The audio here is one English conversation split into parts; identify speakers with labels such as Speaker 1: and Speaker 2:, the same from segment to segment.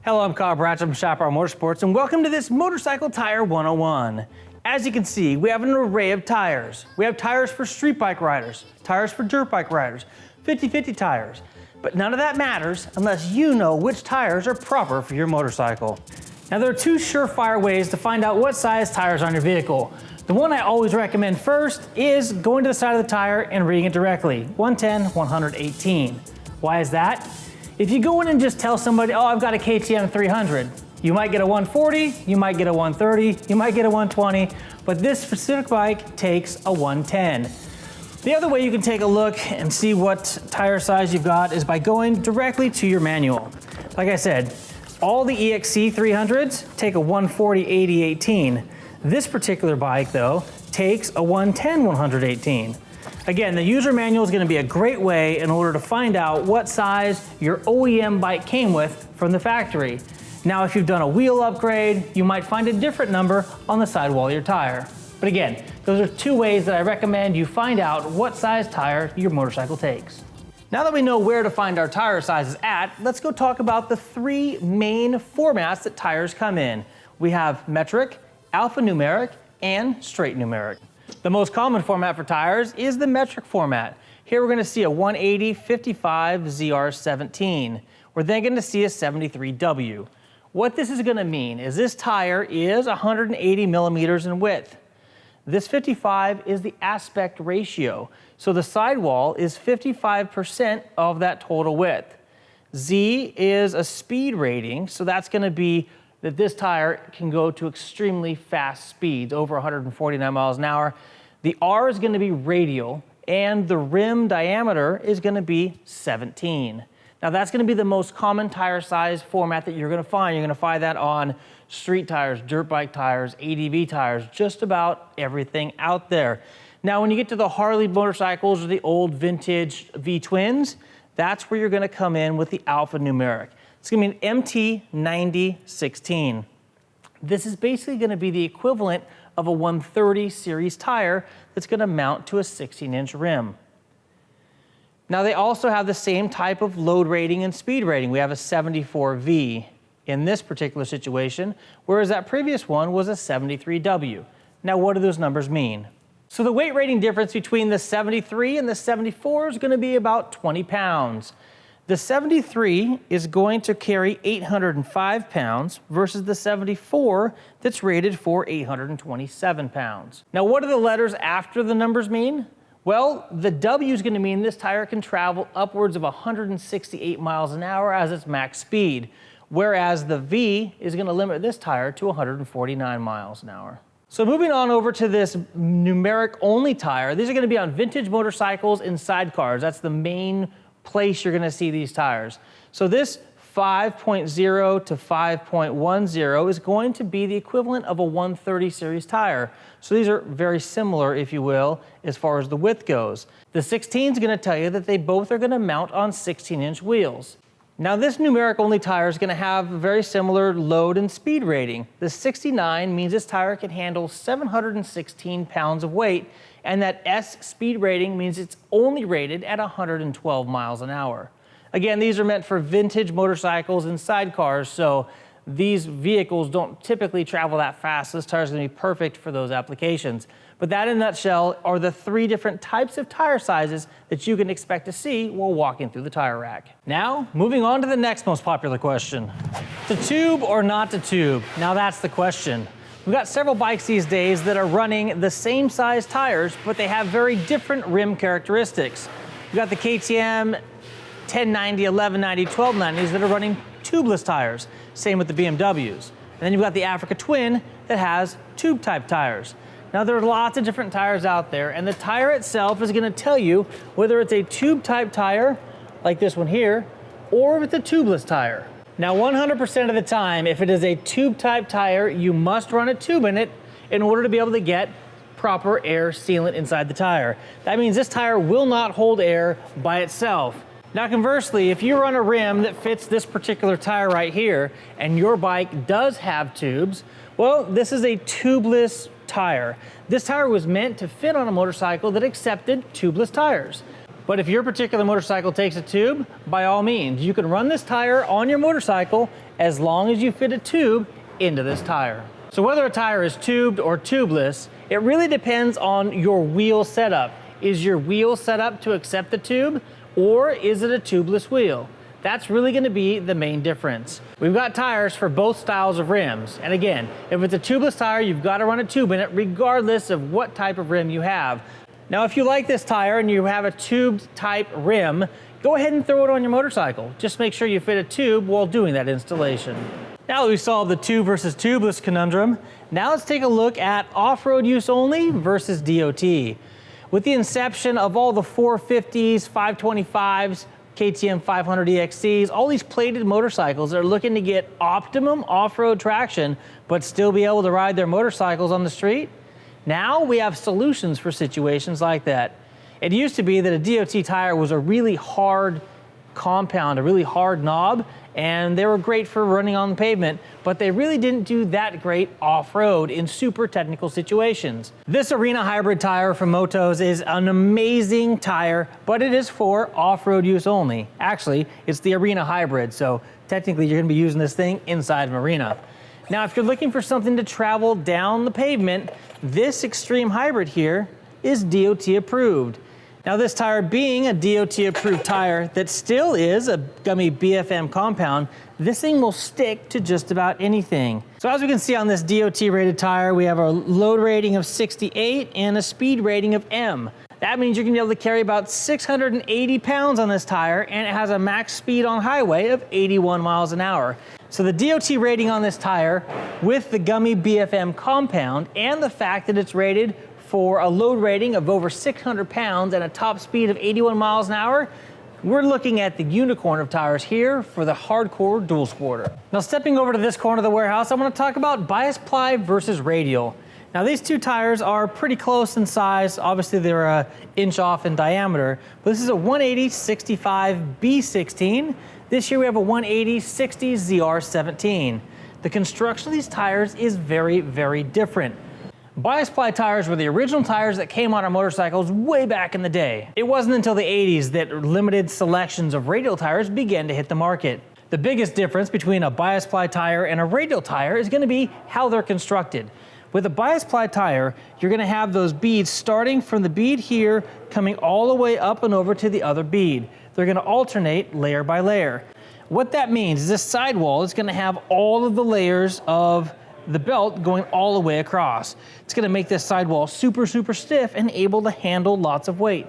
Speaker 1: Hello, I'm Kyle Bratch from Chaparral Motorsports, and welcome to this Motorcycle Tire 101. As you can see, we have an array of tires. We have tires for street bike riders, tires for dirt bike riders, 50-50 tires. But none of that matters unless you know which tires are proper for your motorcycle. Now, there are two surefire ways to find out what size tires are on your vehicle. The one I always recommend first is going to the side of the tire and reading it directly, 110, 118. Why is that? If you go in and just tell somebody, oh, I've got a KTM 300, you might get a 140, you might get a 130, you might get a 120, but this specific bike takes a 110. The other way you can take a look and see what tire size you've got is by going directly to your manual. Like I said, all the EXC 300s take a 140, 80, 18. This particular bike, though, takes a 110, 118. Again, the user manual is going to be a great way in order to find out what size your OEM bike came with from the factory. Now, if you've done a wheel upgrade, you might find a different number on the sidewall of your tire. But again, those are two ways that I recommend you find out what size tire your motorcycle takes. Now that we know where to find our tire sizes at, let's go talk about the three main formats that tires come in. We have metric, alphanumeric, and straight numeric. The most common format for tires is the metric format. Here we're going to see a 180 55 ZR17. We're then going to see a 73W. What this is going to mean is this tire is 180 millimeters in width. This 55 is the aspect ratio, so the sidewall is 55% of that total width. Z is a speed rating, so that's going to be that this tire can go to extremely fast speeds, over 149 miles an hour. The R is going to be radial, and the rim diameter is going to be 17. Now, that's going to be the most common tire size format that you're going to find. You're going to find that on street tires, dirt bike tires, ADV tires, just about everything out there. Now, when you get to the Harley motorcycles or the old vintage V-twins, that's where you're going to come in with the alphanumeric. It's going to be an MT9016. This is basically going to be the equivalent of a 130 series tire that's going to mount to a 16-inch rim. Now, they also have the same type of load rating and speed rating. We have a 74V in this particular situation, whereas that previous one was a 73W. Now, what do those numbers mean? So the weight rating difference between the 73 and the 74 is going to be about 20 pounds. The 73 is going to carry 805 pounds versus the 74 that's rated for 827 pounds. Now, what do the letters after the numbers mean? Well, the W is going to mean this tire can travel upwards of 168 miles an hour as its max speed, whereas the V is going to limit this tire to 149 miles an hour. So moving on over to this numeric only tire, these are going to be on vintage motorcycles and sidecars. That's the main place you're going to see these tires. So this 5.0 to 5.10 is going to be the equivalent of a 130 series tire. So these are very similar, if you will, as far as the width goes. The 16 is going to tell you that they both are going to mount on 16-inch wheels. Now, this numeric only tire is going to have a very similar load and speed rating. The 69 means this tire can handle 716 pounds of weight, and that S speed rating means it's only rated at 112 miles an hour. Again, these are meant for vintage motorcycles and sidecars, so these vehicles don't typically travel that fast. This tire is going to be perfect for those applications. But that, in a nutshell, are the three different types of tire sizes that you can expect to see while walking through the tire rack. Now, moving on to the next most popular question. To tube or not to tube? Now that's the question. We've got several bikes these days that are running the same size tires, but they have very different rim characteristics. We've got the KTM 1090, 1190, 1290s that are running tubeless tires. Same with the BMWs. And then you've got the Africa Twin that has tube type tires. Now, there are lots of different tires out there, and the tire itself is going to tell you whether it's a tube type tire, like this one here, or if it's a tubeless tire. Now, 100% of the time, if it is a tube type tire, you must run a tube in it in order to be able to get proper air sealant inside the tire. That means this tire will not hold air by itself. Now, conversely, if you run a rim that fits this particular tire right here, and your bike does have tubes, well, this is a tubeless tire. This tire was meant to fit on a motorcycle that accepted tubeless tires. But if your particular motorcycle takes a tube, by all means, you can run this tire on your motorcycle as long as you fit a tube into this tire. So whether a tire is tubed or tubeless, it really depends on your wheel setup. Is your wheel set up to accept the tube, or is it a tubeless wheel? That's really gonna be the main difference. We've got tires for both styles of rims. And again, if it's a tubeless tire, you've got to run a tube in it regardless of what type of rim you have. Now, if you like this tire and you have a tubed type rim, go ahead and throw it on your motorcycle. Just make sure you fit a tube while doing that installation. Now that we solved the tube versus tubeless conundrum, now let's take a look at off-road use only versus DOT. With the inception of all the 450s, 525s, KTM 500 EXCs, all these plated motorcycles that are looking to get optimum off-road traction, but still be able to ride their motorcycles on the street. Now we have solutions for situations like that. It used to be that a DOT tire was a really hard compound, a really hard knob, and they were great for running on the pavement, but they really didn't do that great off-road in super technical situations. This Arena hybrid tire from Motos is an amazing tire, but it is for off-road use only. Actually, it's the Arena hybrid, so technically you're gonna be using this thing inside an arena. Now, if you're looking for something to travel down the pavement, this Extreme Hybrid here is DOT approved. Now, this tire being a DOT approved tire that still is a gummy BFM compound, this thing will stick to just about anything. So as we can see on this DOT rated tire, we have a load rating of 68 and a speed rating of M. That means you're gonna be able to carry about 680 pounds on this tire, and it has a max speed on highway of 81 miles an hour. So the DOT rating on this tire with the gummy BFM compound and the fact that it's rated for a load rating of over 600 pounds and a top speed of 81 miles an hour, we're looking at the unicorn of tires here for the hardcore dual sporter. Now, stepping over to this corner of the warehouse, I want to talk about bias ply versus radial. Now, these two tires are pretty close in size. Obviously, they're an inch off in diameter, but this is a 180/65 B16. This year we have a 180/60 ZR17. The construction of these tires is very, very different. Bias ply tires were the original tires that came on our motorcycles way back in the day. It wasn't until the 80s that limited selections of radial tires began to hit the market. The biggest difference between a bias ply tire and a radial tire is going to be how they're constructed. With a bias ply tire, you're going to have those beads starting from the bead here, coming all the way up and over to the other bead. They're going to alternate layer by layer. What that means is this sidewall is going to have all of the layers of the belt going all the way across. It's gonna make this sidewall super, super stiff and able to handle lots of weight.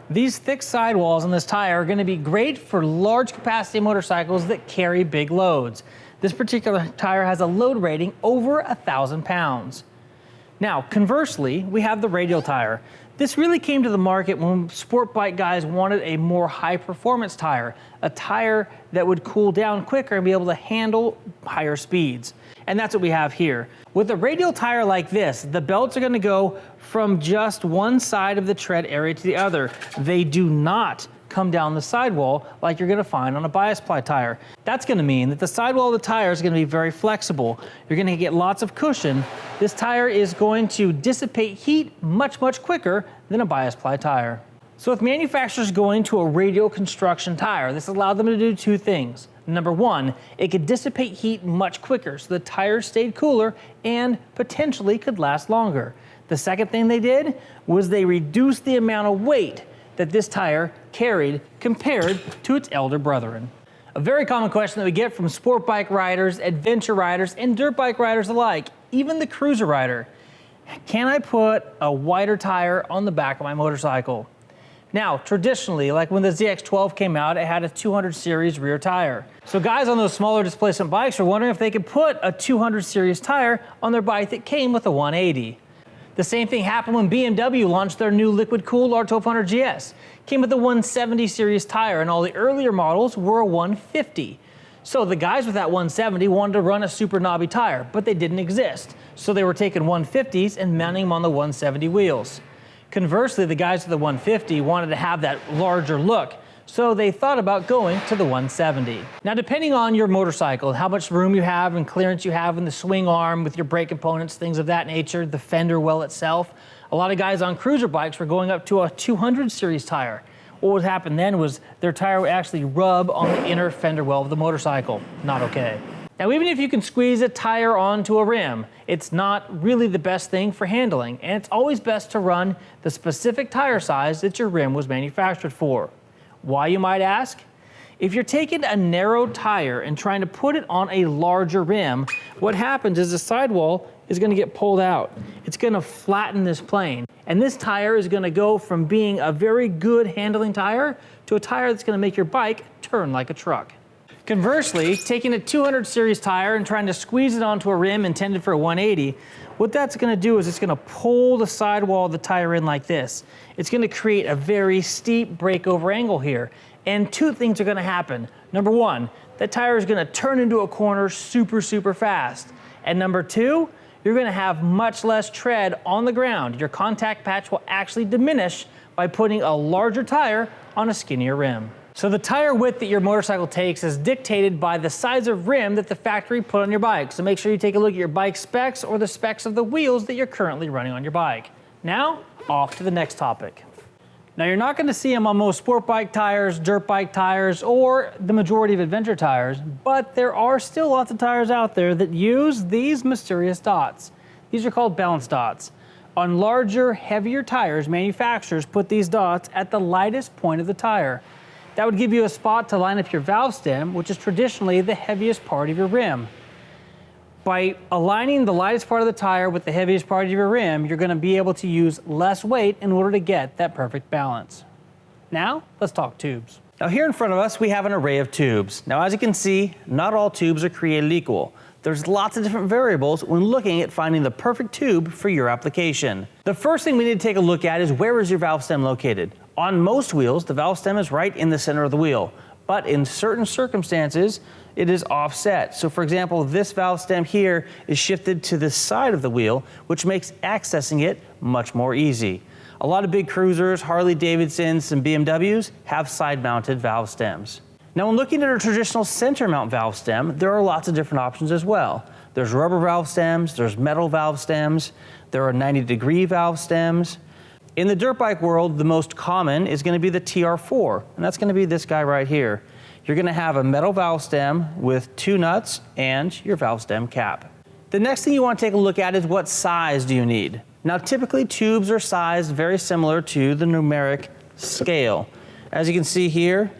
Speaker 1: These thick sidewalls on this tire are gonna be great for large capacity motorcycles that carry big loads. This particular tire has a load rating over 1,000 pounds. Now, conversely, we have the radial tire. This really came to the market when sport bike guys wanted a more high performance tire, a tire that would cool down quicker and be able to handle higher speeds. And that's what we have here. With a radial tire like this, the belts are gonna go from just one side of the tread area to the other. They do not come down the sidewall like you're gonna find on a bias ply tire. That's gonna mean that the sidewall of the tire is gonna be very flexible. You're gonna get lots of cushion. This tire is going to dissipate heat much, much quicker than a bias ply tire. So with manufacturers going to a radial construction tire, this allowed them to do two things. Number one, it could dissipate heat much quicker, so the tire stayed cooler and potentially could last longer. The second thing they did was they reduced the amount of weight that this tire carried compared to its elder brethren. A very common question that we get from sport bike riders, adventure riders, and dirt bike riders alike, even the cruiser rider: can I put a wider tire on the back of my motorcycle? Now, traditionally, like when the ZX12 came out, it had a 200 series rear tire. So guys on those smaller displacement bikes are wondering if they could put a 200 series tire on their bike that came with a 180. The same thing happened when BMW launched their new liquid-cooled R1200 GS. Came with a 170 series tire, and all the earlier models were a 150. So the guys with that 170 wanted to run a super knobby tire, but they didn't exist. So they were taking 150s and mounting them on the 170 wheels. Conversely, the guys with the 150 wanted to have that larger look, so they thought about going to the 170. Now, depending on your motorcycle, how much room you have and clearance you have in the swing arm with your brake components, things of that nature, the fender well itself, a lot of guys on cruiser bikes were going up to a 200 series tire. What would happen then was their tire would actually rub on the inner fender well of the motorcycle. Not okay. Now, even if you can squeeze a tire onto a rim, it's not really the best thing for handling, and it's always best to run the specific tire size that your rim was manufactured for. Why, you might ask? If you're taking a narrow tire and trying to put it on a larger rim, what happens is the sidewall is going to get pulled out. It's going to flatten this plane, and this tire is going to go from being a very good handling tire to a tire that's going to make your bike turn like a truck. Conversely, taking a 200 series tire and trying to squeeze it onto a rim intended for a 180, what that's going to do is it's going to pull the sidewall of the tire in like this. It's going to create a very steep breakover angle here. And two things are going to happen. Number one, that tire is going to turn into a corner super fast. And number two, you're going to have much less tread on the ground. Your contact patch will actually diminish by putting a larger tire on a skinnier rim. So the tire width that your motorcycle takes is dictated by the size of rim that the factory put on your bike. So make sure you take a look at your bike specs or the specs of the wheels that you're currently running on your bike. Now, off to the next topic. Now, you're not going to see them on most sport bike tires, dirt bike tires, or the majority of adventure tires, but there are still lots of tires out there that use these mysterious dots. These are called balance dots. On larger, heavier tires, manufacturers put these dots at the lightest point of the tire. That would give you a spot to line up your valve stem, which is traditionally the heaviest part of your rim. By aligning the lightest part of the tire with the heaviest part of your rim, you're going to be able to use less weight in order to get that perfect balance. Now, let's talk tubes. Now, here in front of us, we have an array of tubes. Now, as you can see, not all tubes are created equal. There's lots of different variables when looking at finding the perfect tube for your application. The first thing we need to take a look at is, where is your valve stem located? On most wheels, the valve stem is right in the center of the wheel, but in certain circumstances, it is offset. So for example, this valve stem here is shifted to the side of the wheel, which makes accessing it much more easy. A lot of big cruisers, Harley Davidsons, and BMWs have side-mounted valve stems. Now, when looking at a traditional center mount valve stem, there are lots of different options as well. There's rubber valve stems, there's metal valve stems, there are 90-degree valve stems. In the dirt bike world, the most common is going to be the TR4, and that's going to be this guy right here. You're going to have a metal valve stem with 2 nuts and your valve stem cap. The next thing you want to take a look at is, what size do you need? Now, typically tubes are sized very similar to the numeric scale. As you can see here,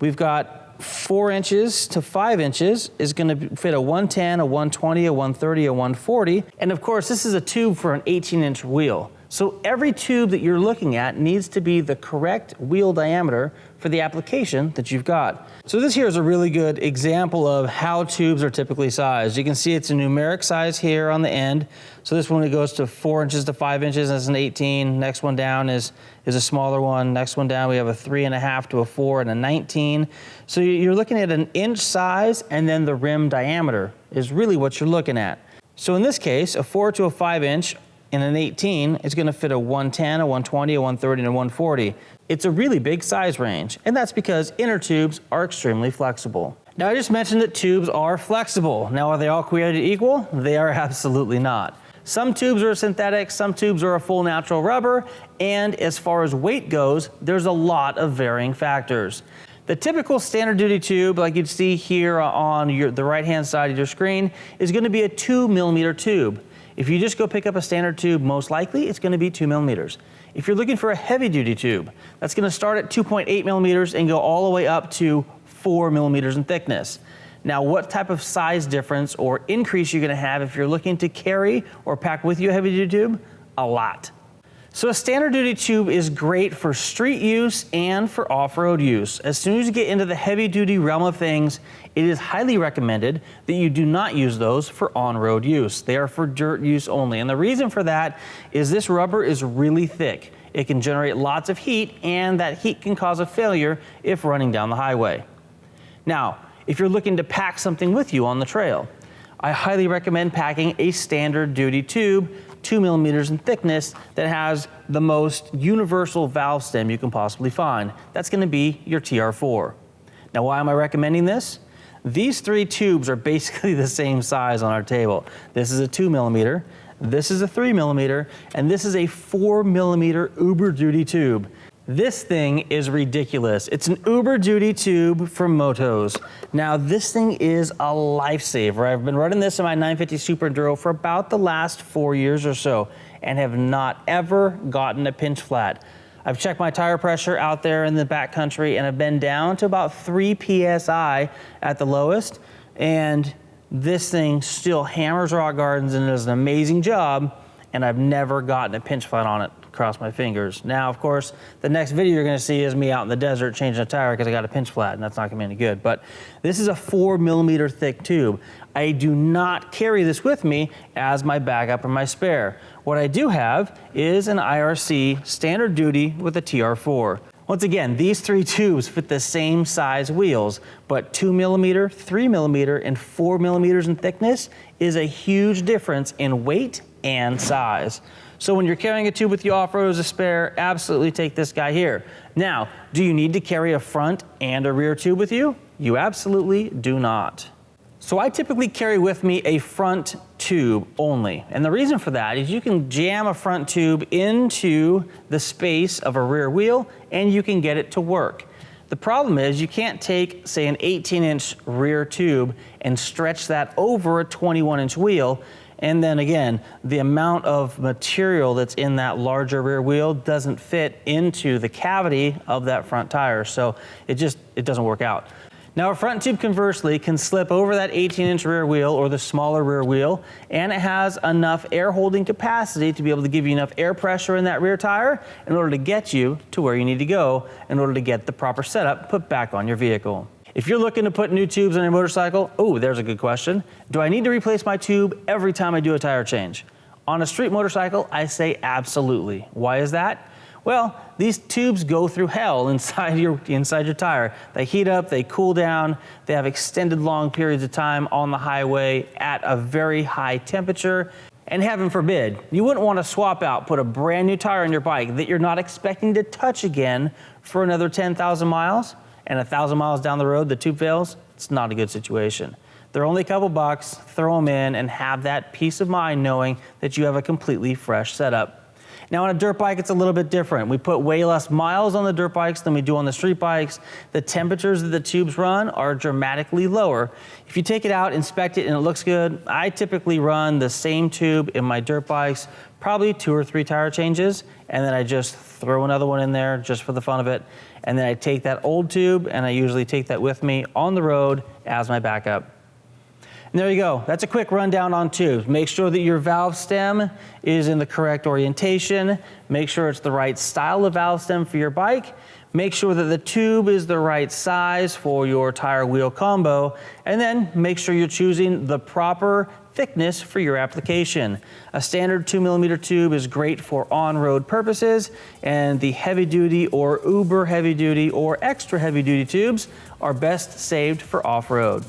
Speaker 1: we've got 4 inches to 5 inches is going to fit a 110, a 120, a 130, a 140. And of course, this is a tube for an 18-inch wheel. So every tube that you're looking at needs to be the correct wheel diameter for the application that you've got. So this here is a really good example of how tubes are typically sized. You can see it's a numeric size here on the end. So this one, it goes to 4 inches to 5 inches, and it's an 18. Next one down is a smaller one. Next one down, we have a 3.5 to a 4 and a 19. So you're looking at an inch size, and then the rim diameter is really what you're looking at. So in this case, a 4 to a 5 inch in an 18 is going to fit a 110, a 120, a 130, and a 140. It's a really big size range, and that's because inner tubes are extremely flexible. Now, I just mentioned that tubes are flexible. Now, are they all created equal? They are absolutely not. Some tubes are synthetic, some tubes are a full natural rubber, and as far as weight goes, there's a lot of varying factors. The typical standard duty tube, like you'd see here on the right-hand side of your screen, is going to be a 2mm tube. If you just go pick up a standard tube, most likely it's going to be 2 millimeters. If you're looking for a heavy duty tube, that's going to start at 2.8 millimeters and go all the way up to 4 millimeters in thickness. Now, what type of size difference or increase you're going to have if you're looking to carry or pack with you a heavy duty tube? A lot. So a standard duty tube is great for street use and for off-road use. As soon as you get into the heavy duty realm of things, it is highly recommended that you do not use those for on-road use. They are for dirt use only. And the reason for that is this rubber is really thick. It can generate lots of heat, and that heat can cause a failure if running down the highway. Now, if you're looking to pack something with you on the trail, I highly recommend packing a standard duty tube, 2 millimeters in thickness, that has the most universal valve stem you can possibly find. That's going to be your TR4. Now, why am I recommending this? These 3 tubes are basically the same size on our table. This is a 2 millimeter, this is a 3 millimeter, and this is a 4 millimeter uber duty tube. This thing is ridiculous. It's an Uber duty tube for motos. Now this thing is a lifesaver. I've been running this in my 950 Super Enduro for about the last 4 years or so and have not ever gotten a pinch flat. I've checked my tire pressure out there in the backcountry and I've been down to about 3 PSI at the lowest, and this thing still hammers rock gardens and does an amazing job, and I've never gotten a pinch flat on it. Cross my fingers. Now, of course, the next video you're gonna see is me out in the desert changing a tire because I got a pinch flat, and that's not gonna be any good. But this is a 4mm thick tube. I do not carry this with me as my backup or my spare. What I do have is an IRC standard duty with a TR4. Once again, these 3 tubes fit the same size wheels, but 2mm, 3mm, and 4mm in thickness is a huge difference in weight and size. So when you're carrying a tube with you off-road as a spare, absolutely take this guy here. Now, do you need to carry a front and a rear tube with you? You absolutely do not. So I typically carry with me a front tube only. And the reason for that is you can jam a front tube into the space of a rear wheel and you can get it to work. The problem is you can't take, say, an 18-inch rear tube and stretch that over a 21-inch wheel. And then again, the amount of material that's in that larger rear wheel doesn't fit into the cavity of that front tire. So it doesn't work out. Now a front tube conversely can slip over that 18-inch rear wheel or the smaller rear wheel, and it has enough air holding capacity to be able to give you enough air pressure in that rear tire in order to get you to where you need to go in order to get the proper setup put back on your vehicle. If you're looking to put new tubes on your motorcycle, oh, there's a good question. Do I need to replace my tube every time I do a tire change? On a street motorcycle, I say absolutely. Why is that? Well, these tubes go through hell inside your tire. They heat up, they cool down, they have extended long periods of time on the highway at a very high temperature. And heaven forbid, you wouldn't want to swap out, put a brand new tire on your bike that you're not expecting to touch again for another 10,000 miles. And 1,000 miles down the road, the tube fails. It's not a good situation. They're only a couple bucks, throw them in and have that peace of mind knowing that you have a completely fresh setup. Now on a dirt bike, it's a little bit different. We put way less miles on the dirt bikes than we do on the street bikes. The temperatures that the tubes run are dramatically lower. If you take it out, inspect it, and it looks good, I typically run the same tube in my dirt bikes, probably 2 or 3 tire changes, and then I just throw another one in there just for the fun of it. And then I take that old tube and I usually take that with me on the road as my backup. And there you go. That's a quick rundown on tubes. Make sure that your valve stem is in the correct orientation. Make sure it's the right style of valve stem for your bike. Make sure that the tube is the right size for your tire wheel combo. And then make sure you're choosing the proper thickness for your application. A standard 2mm tube is great for on-road purposes, and the heavy duty or uber heavy duty or extra heavy duty tubes are best saved for off-road.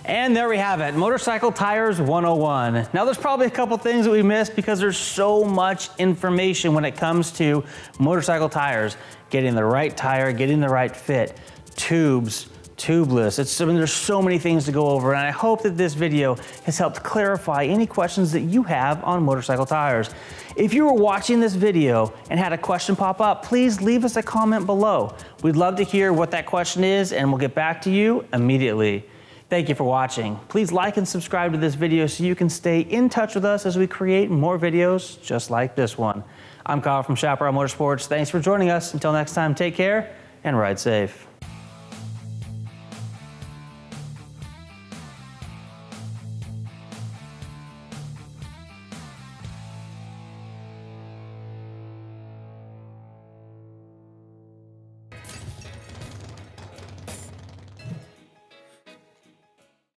Speaker 1: And there we have it, Motorcycle Tires 101. Now there's probably a couple things that we missed because there's so much information when it comes to motorcycle tires. Getting the right tire, getting the right fit, tubes, tubeless. There's so many things to go over, and I hope that this video has helped clarify any questions that you have on motorcycle tires. If you were watching this video and had a question pop up, please leave us a comment below. We'd love to hear what that question is, and we'll get back to you immediately. Thank you for watching. Please like and subscribe to this video so you can stay in touch with us as we create more videos just like this one. I'm Kyle from Chaparral Motorsports. Thanks for joining us. Until next time, take care and ride safe.